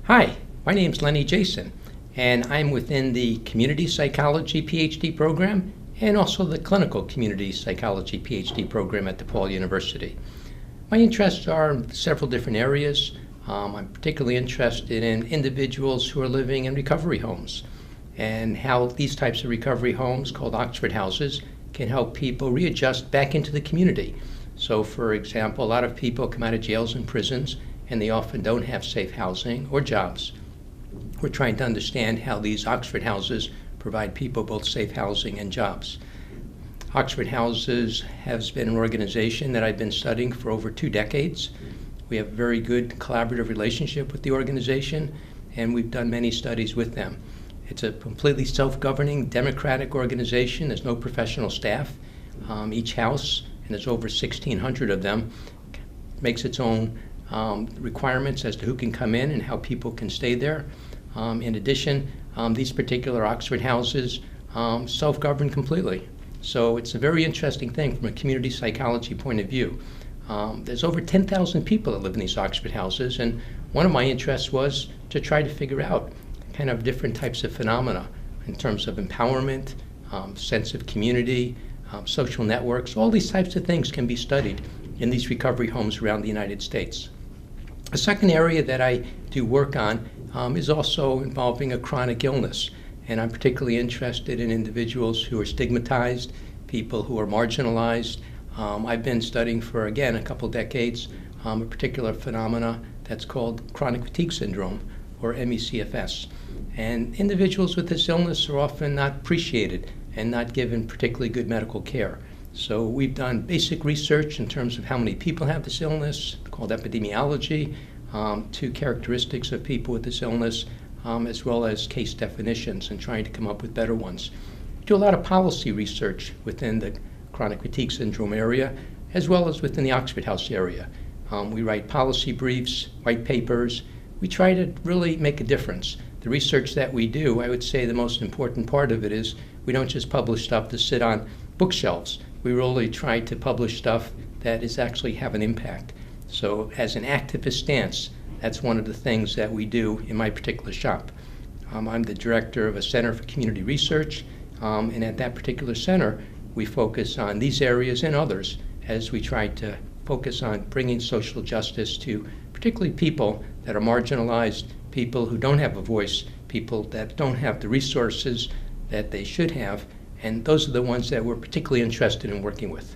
Hi, my name's Leonard Jason, and I'm within the Community Psychology PhD program and also the Clinical Community Psychology PhD program at DePaul University. My interests are in several different areas. I'm particularly interested in individuals who are living in recovery homes and how these types of recovery homes, called Oxford houses, can help people readjust back into the community. So, for example, a lot of people come out of jails and prisons and they often don't have safe housing or jobs. We're trying to understand how these Oxford houses provide people both safe housing and jobs. Oxford Houses has been an organization that I've been studying for over 2 decades. We have a very good collaborative relationship with the organization, and we've done many studies with them. It's a completely self-governing, democratic organization. There's no professional staff. Each house, and there's over 1,600 of them, makes its own requirements as to who can come in and how people can stay there. In addition, these particular Oxford houses self-govern completely. So it's a very interesting thing from a community psychology point of view. There's over 10,000 people that live in these Oxford houses, and one of my interests was to try to figure out kind of different types of phenomena in terms of empowerment, sense of community, social networks. All these types of things can be studied in these recovery homes around the United States. A second area that I do work on is also involving a chronic illness, and I'm particularly interested in individuals who are stigmatized, people who are marginalized. I've been studying for, again, a couple decades, a particular phenomena that's called chronic fatigue syndrome, or MECFS. And individuals with this illness are often not appreciated and not given particularly good medical care. So we've done basic research in terms of how many people have this illness, called epidemiology, to characteristics of people with this illness, as well as case definitions, and trying to come up with better ones. We do a lot of policy research within the chronic fatigue syndrome area, as well as within the Oxford House area. We write policy briefs, white papers. We try to really make a difference. The research that we do, I would say the most important part of it is we don't just publish stuff to sit on bookshelves. We really try to publish stuff that is actually have an impact. So as an activist stance, that's one of the things that we do in my particular shop. I'm the director of a Center for Community Research, and at that particular center, we focus on these areas and others as we try to focus on bringing social justice to particularly people that are marginalized, people who don't have a voice, people that don't have the resources that they should have, and those are the ones that we're particularly interested in working with.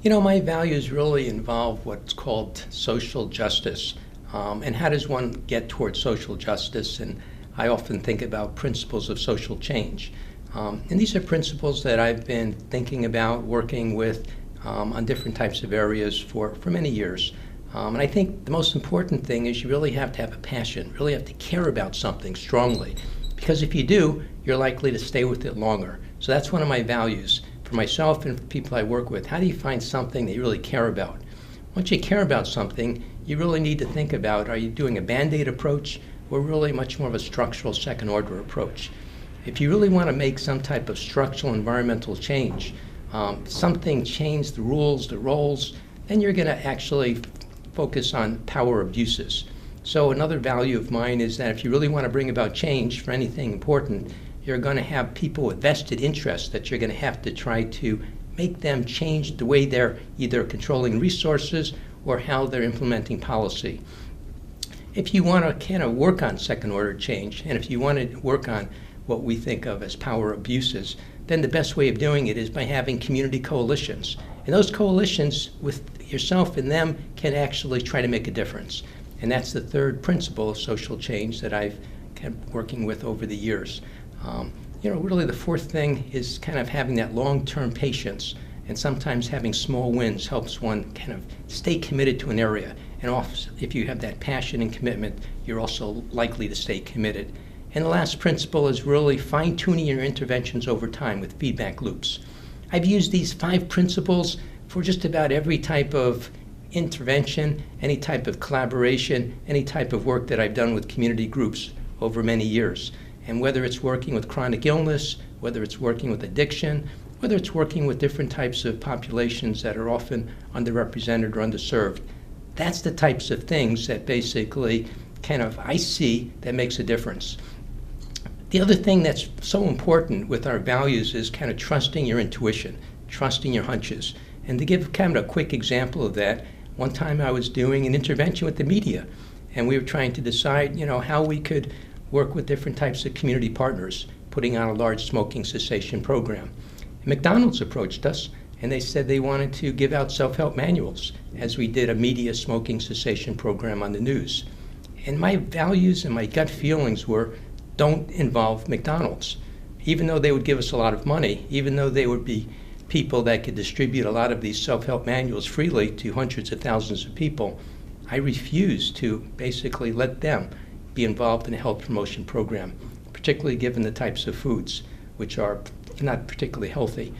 You know, my values really involve what's called social justice, and how does one get towards social justice? And I often think about principles of social change. And these are principles that I've been thinking about, working with on different types of areas for many years. And I think the most important thing is you really have to have a passion, really have to care about something strongly. Because if you do, you're likely to stay with it longer. So that's one of my values for myself and for people I work with. How do you find something that you really care about? Once you care about something, you really need to think about, are you doing a Band-Aid approach or really much more of a structural second-order approach? If you really want to make some type of structural environmental change, something change the rules, the roles, then you're going to actually focus on power abuses. So another value of mine is that if you really want to bring about change for anything important, you're going to have people with vested interests that you're going to have to try to make them change the way they're either controlling resources or how they're implementing policy. If you want to kind of work on second order change, and if you want to work on what we think of as power abuses, then the best way of doing it is by having community coalitions. And those coalitions with yourself and them can actually try to make a difference. And that's the third principle of social change that I've kept working with over the years. Really the fourth thing is kind of having that long-term patience, and sometimes having small wins helps one kind of stay committed to an area. And also, if you have that passion and commitment, you're also likely to stay committed. And the last principle is really fine-tuning your interventions over time with feedback loops. I've used these 5 principles for just about every type of intervention, any type of collaboration, any type of work that I've done with community groups over many years. And whether it's working with chronic illness, whether it's working with addiction, whether it's working with different types of populations that are often underrepresented or underserved, that's the types of things that basically I see that makes a difference. The other thing that's so important with our values is kind of trusting your intuition, trusting your hunches. And to give kind of a quick example of that, one time I was doing an intervention with the media, and we were trying to decide, how we could work with different types of community partners, putting on a large smoking cessation program. McDonald's approached us, and they said they wanted to give out self-help manuals as we did a media smoking cessation program on the news. And my values and my gut feelings were, don't involve McDonald's. Even though they would give us a lot of money, even though they would be people that could distribute a lot of these self-help manuals freely to hundreds of thousands of people, I refused to basically let them be involved in a health promotion program, particularly given the types of foods which are not particularly healthy.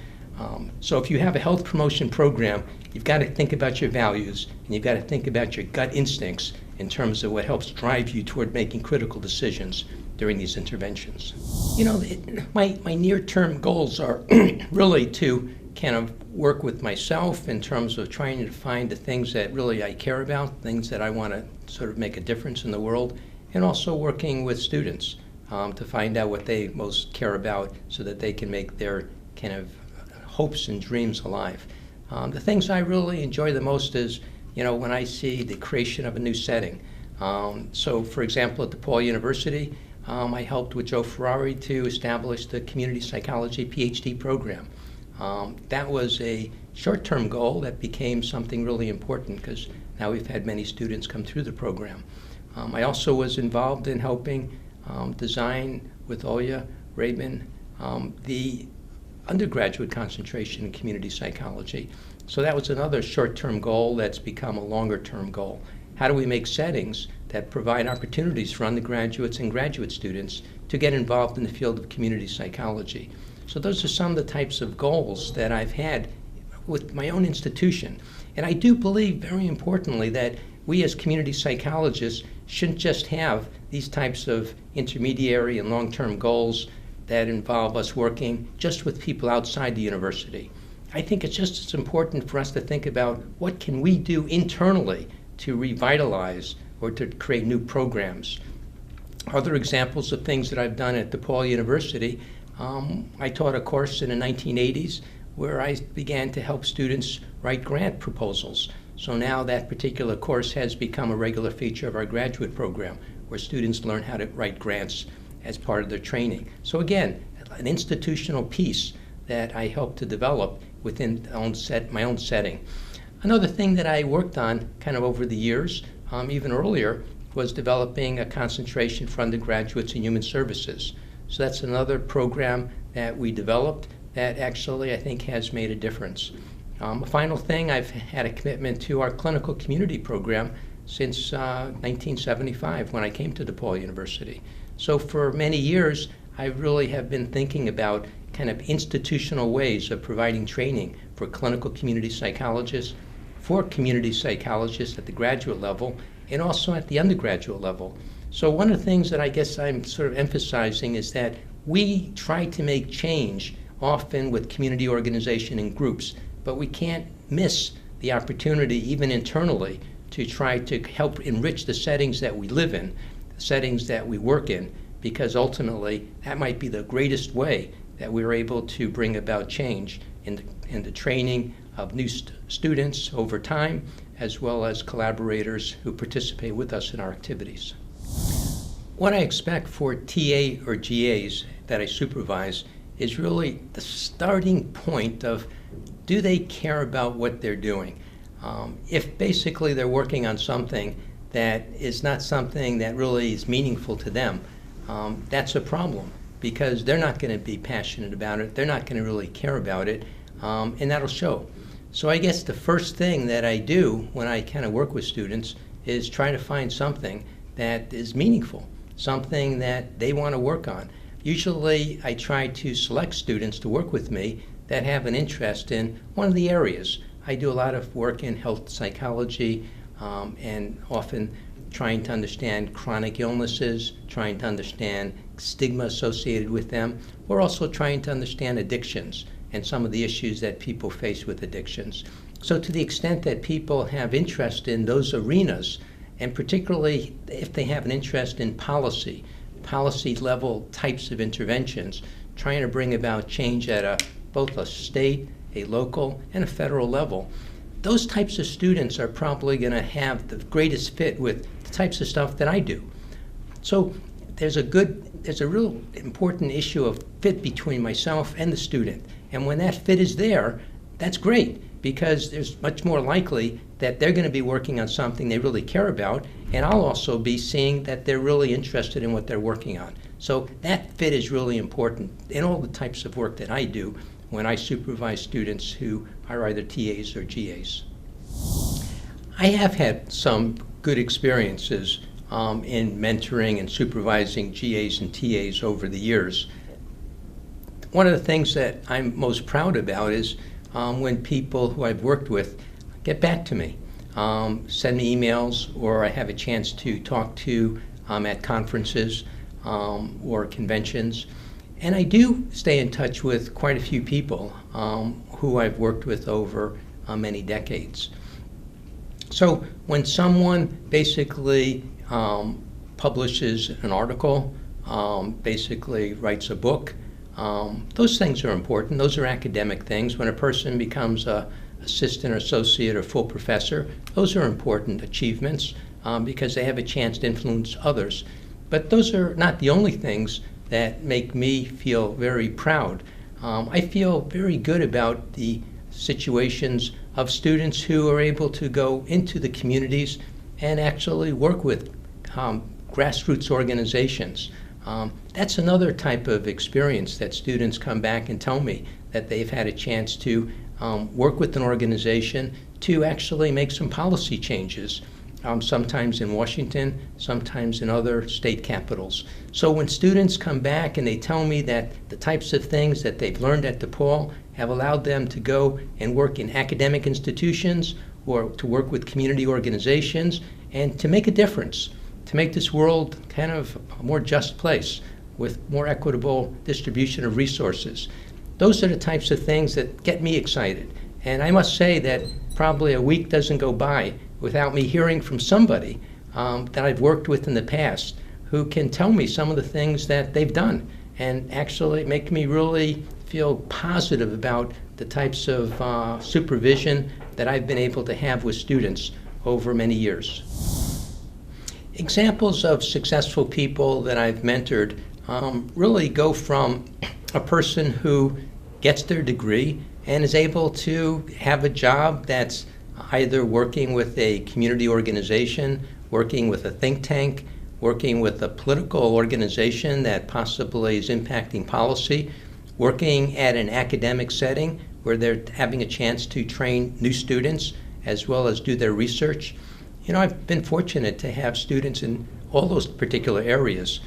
So if you have a health promotion program, you've got to think about your values, and you've got to think about your gut instincts in terms of what helps drive you toward making critical decisions during these interventions. My near-term goals are really to kind of work with myself in terms of trying to find the things that really I care about, things that I want to sort of make a difference in the world, and also working with students to find out what they most care about so that they can make their kind of hopes and dreams alive. The things I really enjoy the most is, when I see the creation of a new setting. So, for example, at DePaul University, I helped with Joe Ferrari to establish the Community Psychology PhD program. That was a short-term goal that became something really important because now we've had many students come through the program. I also was involved in helping design with Olya Rabin the undergraduate concentration in community psychology. So that was another short-term goal that's become a longer-term goal. How do we make settings that provide opportunities for undergraduates and graduate students to get involved in the field of community psychology? So those are some of the types of goals that I've had with my own institution. And I do believe, very importantly, that we as community psychologists shouldn't just have these types of intermediary and long-term goals that involve us working just with people outside the university. I think it's just as important for us to think about what can we do internally to revitalize or to create new programs. Other examples of things that I've done at DePaul University, I taught a course in the 1980s where I began to help students write grant proposals. So now that particular course has become a regular feature of our graduate program, where students learn how to write grants as part of their training. So again, an institutional piece that I helped to develop within my own setting. Another thing that I worked on kind of over the years, even earlier, was developing a concentration for undergraduates in human services. So that's another program that we developed that actually I think has made a difference. A final thing, I've had a commitment to our clinical community program since 1975 when I came to DePaul University. So for many years, I really have been thinking about kind of institutional ways of providing training for clinical community psychologists, for community psychologists at the graduate level, and also at the undergraduate level. So one of the things that I guess I'm sort of emphasizing is that we try to make change often with community organization and groups, but we can't miss the opportunity, even internally, to try to help enrich the settings that we live in, the settings that we work in, because ultimately that might be the greatest way that we're able to bring about change in the training of new students over time, as well as collaborators who participate with us in our activities. What I expect for TA or GAs that I supervise is really the starting point of, do they care about what they're doing? If basically they're working on something that is not something that really is meaningful to them, that's a problem, because they're not going to be passionate about it, they're not going to really care about it, and that'll show. So I guess the first thing that I do when I kind of work with students is try to find something that is meaningful, something that they want to work on. Usually I try to select students to work with me that have an interest in one of the areas. I do a lot of work in health psychology, and often trying to understand chronic illnesses, trying to understand stigma associated with them. We're also trying to understand addictions and some of the issues that people face with addictions. So to the extent that people have interest in those arenas, and particularly if they have an interest in policy level types of interventions, trying to bring about change at both a state, a local, and a federal level. Those types of students are probably going to have the greatest fit with the types of stuff that I do. So there's a real important issue of fit between myself and the student. And when that fit is there, that's great, because there's much more likely that they're going to be working on something they really care about, and I'll also be seeing that they're really interested in what they're working on. So that fit is really important in all the types of work that I do when I supervise students who are either TAs or GAs. I have had some good experiences in mentoring and supervising GAs and TAs over the years. One of the things that I'm most proud about is when people who I've worked with get back to me, send me emails, or I have a chance to talk to at conferences or conventions. And I do stay in touch with quite a few people who I've worked with over many decades. So when someone basically publishes an article, basically writes a book, those things are important. Those are academic things. When a person becomes an assistant or associate or full professor, those are important achievements because they have a chance to influence others. But those are not the only things that make me feel very proud. I feel very good about the situations of students who are able to go into the communities and actually work with grassroots organizations. That's another type of experience that students come back and tell me, that they've had a chance to work with an organization to actually make some policy changes, sometimes in Washington, sometimes in other state capitals. So when students come back and they tell me that the types of things that they've learned at DePaul have allowed them to go and work in academic institutions or to work with community organizations and to make a difference, to make this world kind of a more just place with more equitable distribution of resources. Those are the types of things that get me excited. And I must say that probably a week doesn't go by without me hearing from somebody that I've worked with in the past who can tell me some of the things that they've done and actually make me really feel positive about the types of supervision that I've been able to have with students over many years. Examples of successful people that I've mentored really go from a person who gets their degree and is able to have a job that's either working with a community organization, working with a think tank, working with a political organization that possibly is impacting policy, working at an academic setting where they're having a chance to train new students as well as do their research. You know, I've been fortunate to have students in all those particular areas.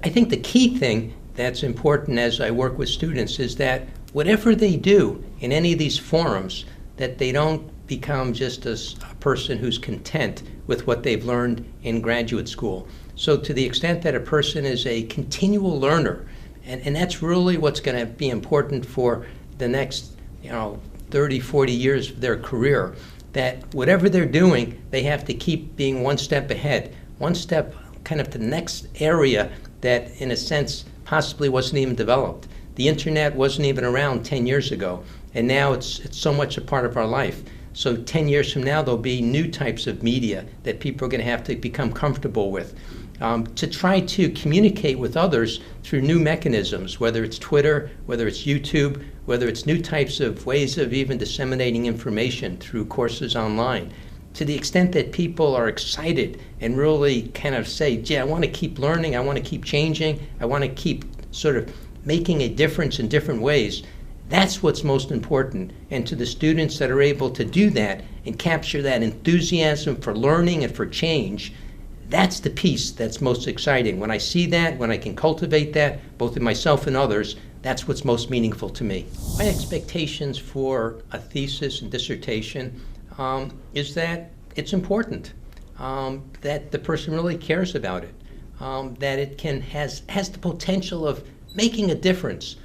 I think the key thing that's important as I work with students is that whatever they do in any of these forums, that they don't become just a person who's content with what they've learned in graduate school. So to the extent that a person is a continual learner, and that's really what's going to be important for the next 30, 40 years of their career, that whatever they're doing, they have to keep being one step ahead, one step kind of to the next area that, in a sense, possibly wasn't even developed. The internet wasn't even around 10 years ago, and now it's so much a part of our life. So 10 years from now, there'll be new types of media that people are going to have to become comfortable with, to try to communicate with others through new mechanisms, whether it's Twitter, whether it's YouTube, whether it's new types of ways of even disseminating information through courses online. To the extent that people are excited and really kind of say, gee, I want to keep learning, I want to keep changing, I want to keep sort of making a difference in different ways, that's what's most important. And to the students that are able to do that and capture that enthusiasm for learning and for change, that's the piece that's most exciting. When I see that, when I can cultivate that, both in myself and others, that's what's most meaningful to me. My expectations for a thesis and dissertation is that it's important, that the person really cares about it, that it has the potential of making a difference,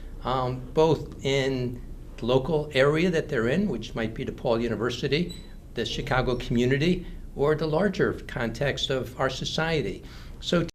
both in the local area that they're in, which might be DePaul University, the Chicago community, or the larger context of our society. So